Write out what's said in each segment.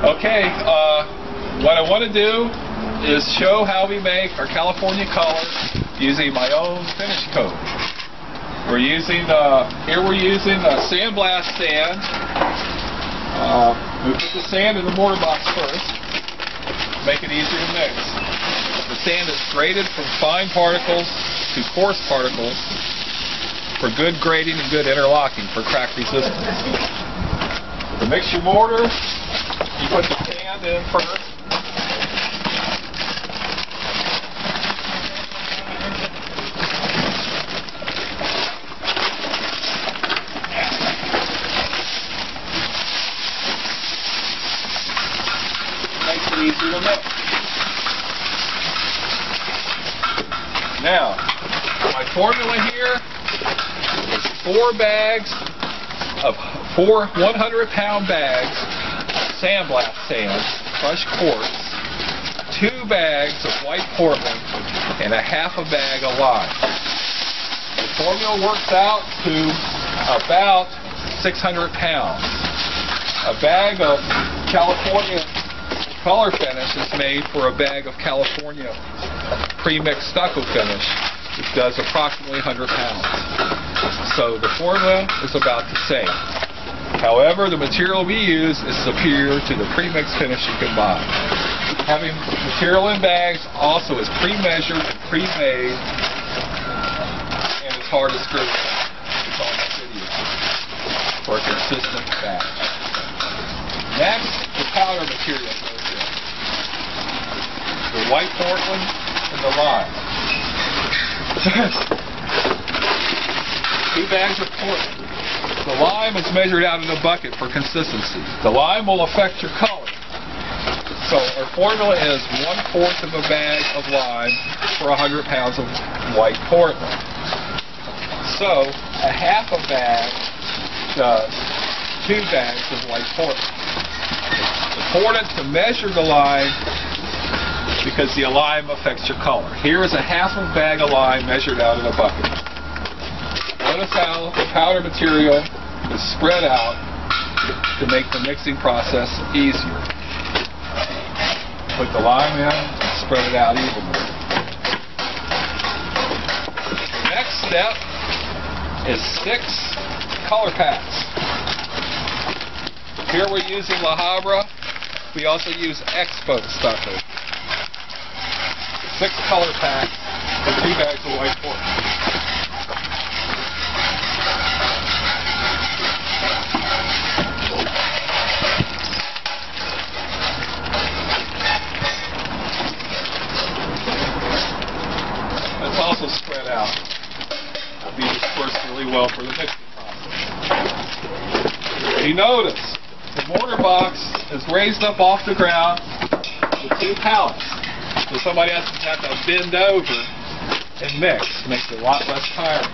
Okay, what I want to do is show how we make our California color using my own finish coat. We're using, we're using sandblast sand. We put the sand in the mortar box first, make it easier to mix. The sand is graded from fine particles to coarse particles for good grading and good interlocking for crack resistance. To mix your mortar, you put the sand in first. Makes it easy to mix. Now, my formula here is 4 bags of 4 100-pound bags of sandblast sand, crushed quartz, 2 bags of white Portland, and a half a bag of lime. The formula works out to about 600 pounds. A bag of California color finish is made for a bag of California pre-mixed stucco finish, which does approximately 100 pounds. So the formula is about the same. However, the material we use is superior to the pre-mixed finish you can buy. Having material in bags also is pre-measured and pre-made, and it's hard to screw. It's on the video for a consistent batch. Next, the powder material goes in. The white Portland and the lime. 2 bags of Portland. The lime is measured out in a bucket for consistency. The lime will affect your color. So our formula is 1/4 of a bag of lime for 100 pounds of white Portland. So a half a bag does 2 bags of white Portland. It's important to measure the lime because the lime affects your color. Here is a half a bag of lime measured out in a bucket. Notice how the powder material is spread out to make the mixing process easier. Put the lime in and spread it out evenly. The next step is 6 color packs. Here we're using La Habra. We also use Expo stucco. 6 color packs and 2 bags of white Portland. It's also spread out. It'll be dispersed really well for the mixing process. You notice the mortar box is raised up off the ground with 2 pallets. So somebody has to bend over and mix. Makes it a lot less tiring.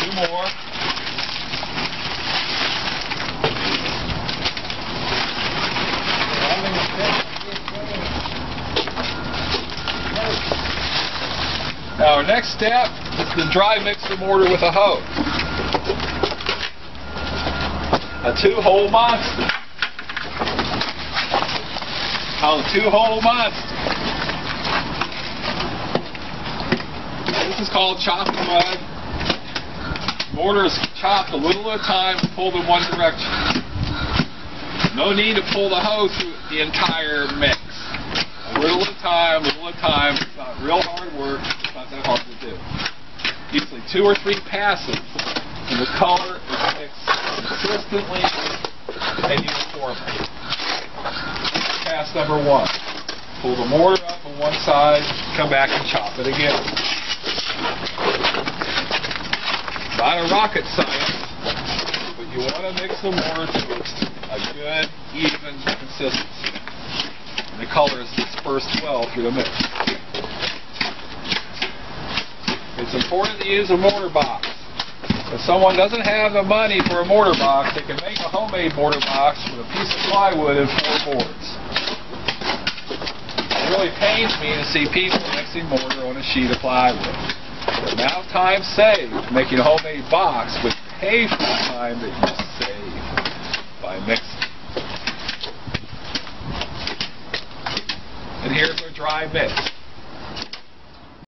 Two more. Now our next step is to dry mix the mortar with a hoe. A 2-hole monster. Called a 2-hole monster. This is called chopping mud. Mortar is chopped a little at a time and pulled in one direction. No need to pull the hoe through the entire mix. A little at a time, little at a time. It's not real hard work. It's not that hard to do. Usually 2 or 3 passes, and the color is mixed consistently and uniformly. Pass number 1. Pull the mortar up on one side, come back and chop it again. Not a rocket science, but you want to mix the mortar to a good, even consistency. The color is dispersed well through the mix. It's important to use a mortar box If someone doesn't have the money for a mortar box, they can make a homemade mortar box with a piece of plywood and 4 boards. It really pains me to see people mixing mortar on a sheet of plywood. The amount of time saved making a homemade box would pay for the time that you save by mixing. And here's our dry mix.